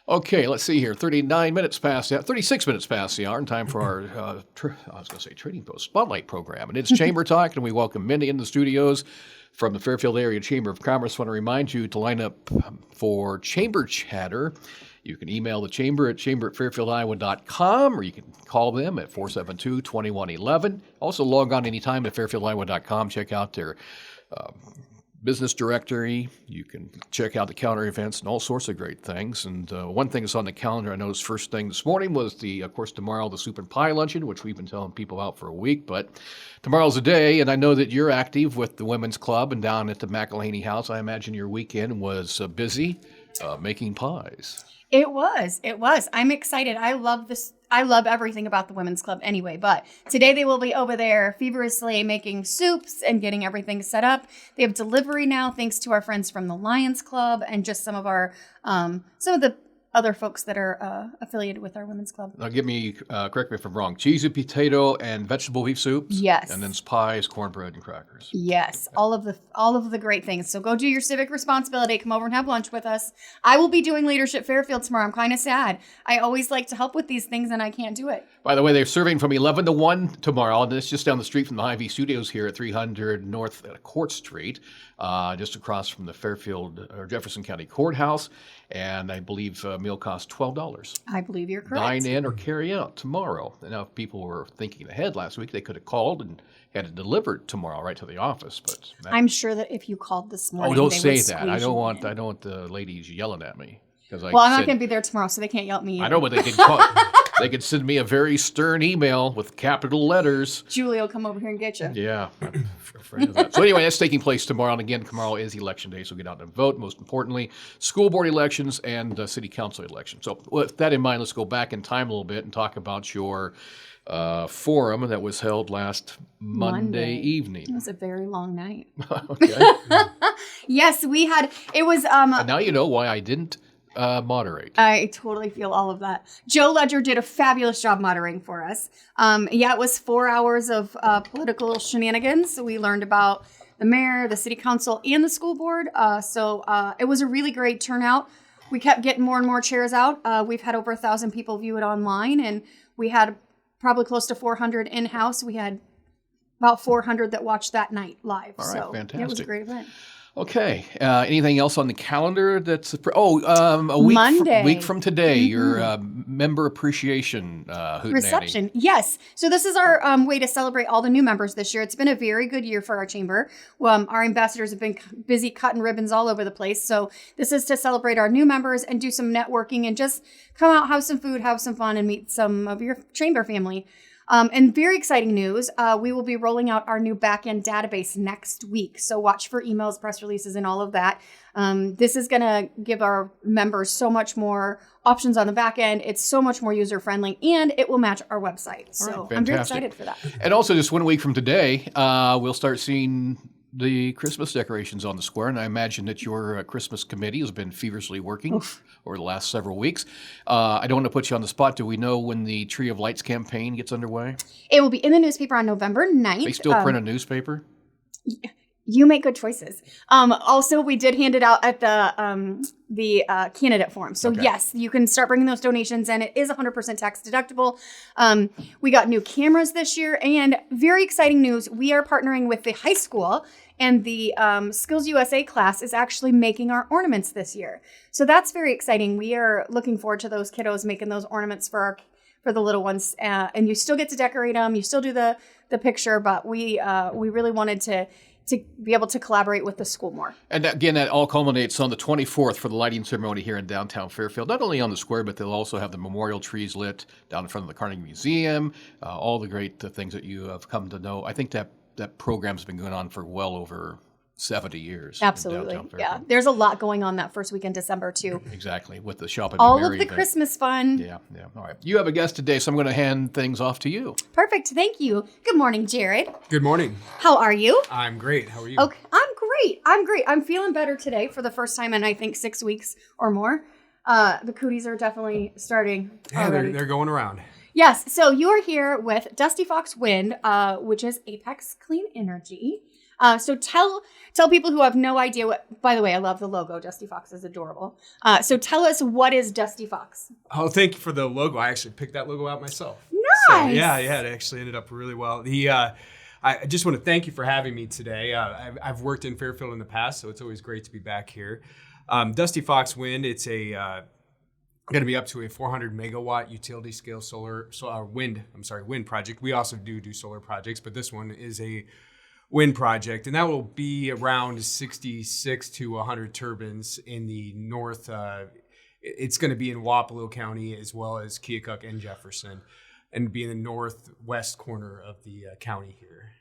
Okay, let's see here. 36 minutes past the hour, and time for our, Trading Post Spotlight program. And it's Chamber Talk, and we welcome Mendy in the studios from the Fairfield Area Chamber of Commerce. I want to remind you to line up for Chamber Chatter. You can email the chamber at chamber@fairfieldiowa.com, or you can call them at 472-2111. Also log on anytime at fairfieldiowa.com. Check out their business directory. You can check out the calendar events and all sorts of great things. And one thing that's on the calendar I noticed first thing this morning was of course, tomorrow, the soup and pie luncheon, which we've been telling people about for a week. But tomorrow's the day, and I know that you're active with the Women's Club and down at the McElhaney House. I imagine your weekend was busy making pies. It was. I'm excited. I love this. I love everything about the Women's Club anyway, but today they will be over there feverishly making soups and getting everything set up. They have delivery now, thanks to our friends from the Lions Club and just some of the other folks that are affiliated with our Women's Club. Now, correct me if I'm wrong, cheesy potato and vegetable beef soups? Yes. And then pies, cornbread, and crackers. Yes, okay. all of the great things. So go do your civic responsibility. Come over and have lunch with us. I will be doing Leadership Fairfield tomorrow. I'm kind of sad. I always like to help with these things, and I can't do it. By the way, they're serving from 11 to 1 tomorrow, and it's just down the street from the Hy-Vee Studios here at 300 North Court Street, just across from the Fairfield or Jefferson County Courthouse. And I believe meal costs $12. I believe you're correct. Dine in or carry out tomorrow. Now, if people were thinking ahead last week, they could have called and had it delivered tomorrow right to the office. But I'm sure that if you called this morning, don't say that. I don't want the ladies yelling at me. I'm not going to be there tomorrow, so they can't yell at me either. I know, but they could call. They could send me a very stern email with capital letters. Julie will come over here and get you. Yeah. I'm afraid of that. So anyway, that's taking place tomorrow. And again, tomorrow is election day, so get out and vote. Most importantly, school board elections and city council elections. So with that in mind, let's go back in time a little bit and talk about your forum that was held last Monday evening. It was a very long night. Okay. Yes, we had. It was. And now you know why I didn't moderate. I totally feel all of that. Joe Ledger did a fabulous job moderating for us. It was 4 hours of political shenanigans. So we learned about the mayor, the city council, and the school board. So it was a really great turnout. We kept getting more and more chairs out. We've had over 1,000 people view it online, and we had probably close to 400 in-house. We had about 400 that watched that night live. All right, so fantastic. It was a great event. Okay. Anything else on the calendar that's a week from today, your member appreciation reception. Yes. So this is our way to celebrate all the new members this year. It's been a very good year for our chamber. Our ambassadors have been busy cutting ribbons all over the place. So this is to celebrate our new members and do some networking and just come out, have some food, have some fun, and meet some of your chamber family. And very exciting news, we will be rolling out our new back-end database next week. So watch for emails, press releases, and all of that. This is going to give our members so much more options on the back end. It's so much more user-friendly, and it will match our website. So I'm very excited for that. And also, just 1 week from today, we'll start seeing the Christmas decorations on the square, and I imagine that your Christmas committee has been feverishly working over the last several weeks. I don't want to put you on the spot. Do we know when the Tree of Lights campaign gets underway? It will be in the newspaper on November 9th. They still print a newspaper? You make good choices. Also, we did hand it out at the candidate forum. So yes, you can start bringing those donations, and it is 100% tax deductible. We got new cameras this year, and very exciting news. We are partnering with the high school, and the Skills USA class is actually making our ornaments this year. So that's very exciting. We are looking forward to those kiddos making those ornaments for the little ones. And you still get to decorate them. You still do the picture, but we really wanted to be able to collaborate with the school more. And again, that all culminates on the 24th for the lighting ceremony here in downtown Fairfield, not only on the square, but they'll also have the memorial trees lit down in front of the Carnegie Museum, all the great things that you have come to know. I think that program's been going on for well over 70 years. Absolutely. Yeah. There's a lot going on that first week in December, too. Exactly. With the Shop and all of the Christmas fun. Yeah. All right. You have a guest today, so I'm going to hand things off to you. Perfect. Thank you. Good morning, Jared. Good morning. How are you? I'm great. How are you? Okay. I'm great. I'm feeling better today for the first time in, I think, 6 weeks or more. The cooties are definitely starting already. They're going around. Yes. So you are here with Dusty Fox Wind, which is Apex Clean Energy. So tell people who have no idea what. By the way, I love the logo. Dusty Fox is adorable. So tell us, what is Dusty Fox? Oh, thank you for the logo. I actually picked that logo out myself. Nice. So, yeah, it actually ended up really well. I just want to thank you for having me today. I've worked in Fairfield in the past, so it's always great to be back here. Dusty Fox Wind, it's going to be up to a 400 megawatt utility scale wind project. We also do solar projects, but this one is a wind project, and that will be around 66 to 100 turbines in the north. It's going to be in Wapello County as well as Keokuk and Jefferson, and be in the northwest corner of the county here.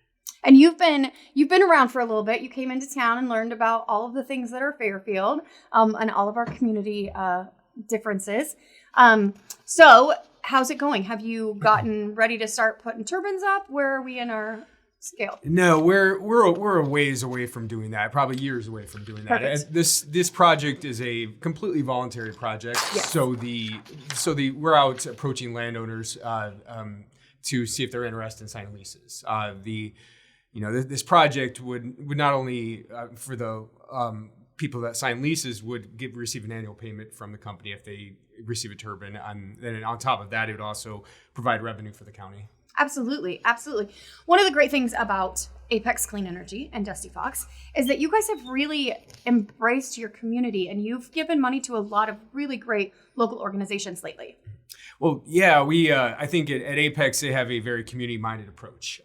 And you've been around for a little bit. You came into town and learned about all of the things that are Fairfield, and all of our community differences. So how's it going? Have you gotten ready to start putting turbines up? Where are we in our scale? No, we're a ways away from doing that. Probably years away from doing that. Perfect. This project is a completely voluntary project. Yes. So we're out approaching landowners to see if they're interested in signing leases. This project would not only for the people that sign leases would receive an annual payment from the company if they receive a turbine, and then on top of that, it would also provide revenue for the county. Absolutely. Absolutely. One of the great things about Apex Clean Energy and Dusty Fox is that you guys have really embraced your community, and you've given money to a lot of really great local organizations lately. Well, yeah, I think at Apex, they have a very community-minded approach.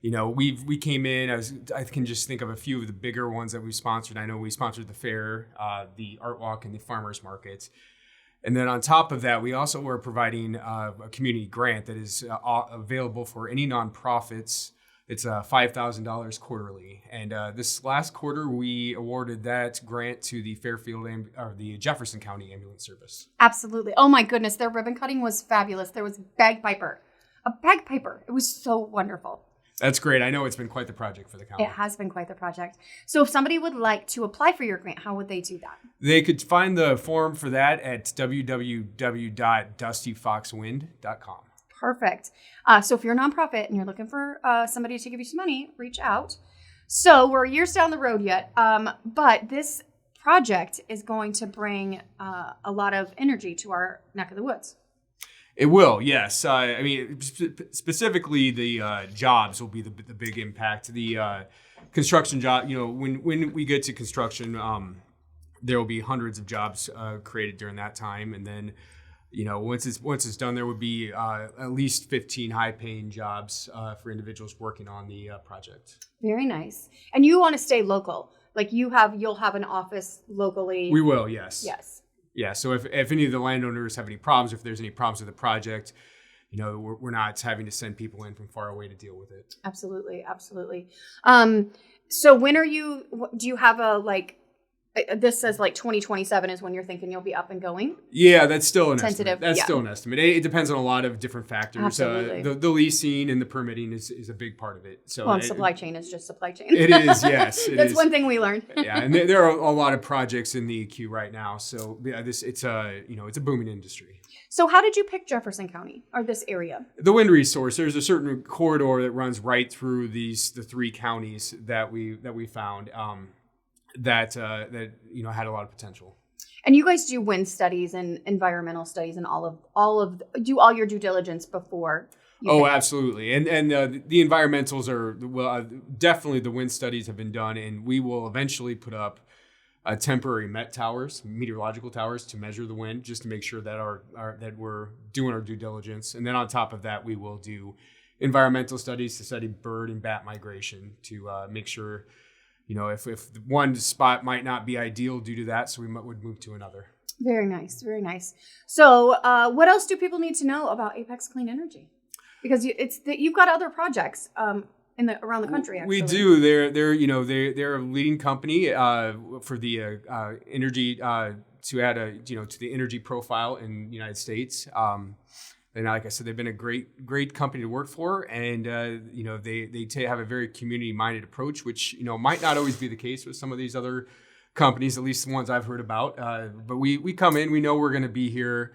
We came in, I can just think of a few of the bigger ones that we sponsored. I know we sponsored the fair, the art walk, and the farmers markets. And then on top of that, we also were providing a community grant that is available for any nonprofits. It's $5,000 quarterly. And this last quarter, we awarded that grant to the Fairfield or the Jefferson County Ambulance Service. Absolutely. Oh my goodness, their ribbon cutting was fabulous. There was a bagpiper. It was so wonderful. That's great. I know it's been quite the project for the county. It has been quite the project. So if somebody would like to apply for your grant, how would they do that? They could find the form for that at www.dustyfoxwind.com. Perfect. So if you're a nonprofit and you're looking for somebody to give you some money, reach out. So we're years down the road yet, but this project is going to bring a lot of energy to our neck of the woods. It will, yes. Specifically, the jobs will be the big impact. The construction job, when we get to construction, there will be hundreds of jobs created during that time, and then, once it's done, there would be at least 15 high-paying jobs for individuals working on the project. Very nice. And you want to stay local, like you'll have an office locally. We will, yes. Yes. Yeah, so if any of the landowners have any problems, if there's any problems with the project, we're not having to send people in from far away to deal with it. Absolutely, absolutely. So when do you have this says 2027 is when you're thinking you'll be up and going? Yeah, that's still an tentative. Estimate. That's still an estimate. It depends on a lot of different factors. Absolutely. The leasing and the permitting is a big part of it. So supply chain is just supply chain. It is, yes. That's one thing we learned. Yeah, and there are a lot of projects in the queue right now. So yeah, it's a booming industry. So how did you pick Jefferson County or this area? The wind resource. There's a certain corridor that runs right through the three counties that we found. That had a lot of potential. And you guys do wind studies and environmental studies and do all your due diligence before. Absolutely. And the environmentals are definitely the wind studies have been done, and we will eventually put up temporary meteorological towers to measure the wind, just to make sure that that we're doing our due diligence. And then on top of that, we will do environmental studies to study bird and bat migration to make sure. If one spot might not be ideal due to that, so we would move to another. Very nice, very nice. So what else do people need to know about Apex Clean Energy? Because you've got other projects around the country. Actually, we do. They're a leading company for the energy to add to the energy profile in the United States. And like I said, they've been a great company to work for, and they have a very community-minded approach, which might not always be the case with some of these other companies, at least the ones I've heard about. But we come in, we know we're going to be here,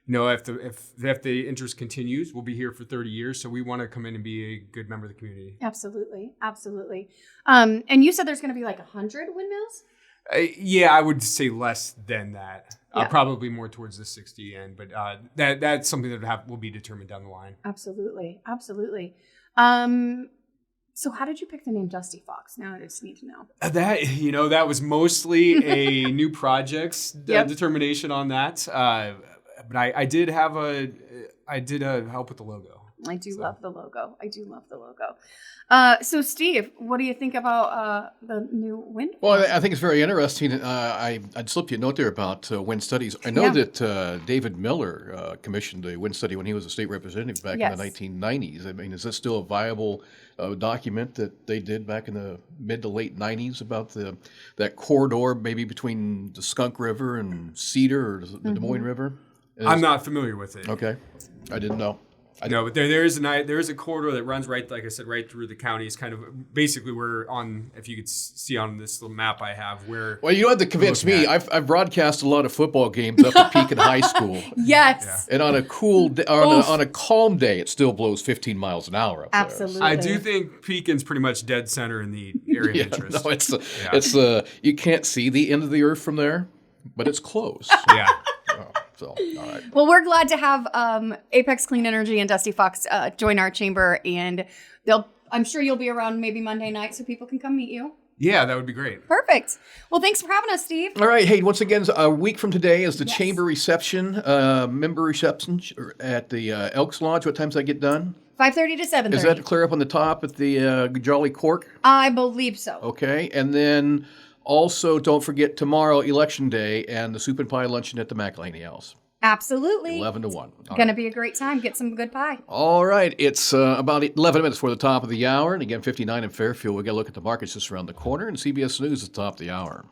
if the interest continues, we'll be here for 30 years. So we want to come in and be a good member of the community. Absolutely. Absolutely. And you said there's going to be like 100 windmills? Yeah, I would say less than that. Yeah. Probably more towards the 60 end, but that's something that will be determined down the line. Absolutely. Absolutely. So how did you pick the name Dusty Fox? Now I just need to know. That was mostly a new projects determination on that. But I did help with the logo. I do love the logo. So Steve, what do you think about the new wind? Well, I think it's very interesting. I'd slipped you a note there about wind studies. I know that David Miller commissioned a wind study when he was a state representative back in the 1990s. I mean, is this still a viable document that they did back in the mid to late 90s about that corridor maybe between the Skunk River and Cedar or the Des Moines River? I'm not familiar with it. Okay. I didn't know. No, but there is a corridor that runs right, like I said, right through the county. It's kind of basically we're on, if you could see on this little map I have, where. Well, you don't have to convince me. I've broadcast a lot of football games up at Pekin High School. Yes. And on a cool day, on a calm day, it still blows 15 miles an hour up Absolutely. there. I do think Pekin's pretty much dead center in the area of interest. No, it's you can't see the end of the earth from there, but it's close. Yeah. So, all right. Well, we're glad to have Apex Clean Energy and Dusty Fox join our chamber, and I'm sure you'll be around maybe Monday night so people can come meet you. Yeah, that would be great. Perfect. Well, thanks for having us, Steve. All right. Hey, once again, a week from today is the chamber reception, member reception at the Elks Lodge. What time does that get done? 5:30 to 7:30. Is that clear up on the top at the Jolly Cork? I believe so. Okay. And then also, don't forget tomorrow, Election Day, and the soup and pie luncheon at the McElhaney House. Absolutely. 11 to 1. Going to be a great time. Get some good pie. All right. It's about 11 minutes before the top of the hour. And again, 59 in Fairfield. We've got to look at the markets just around the corner. And CBS News at the top of the hour.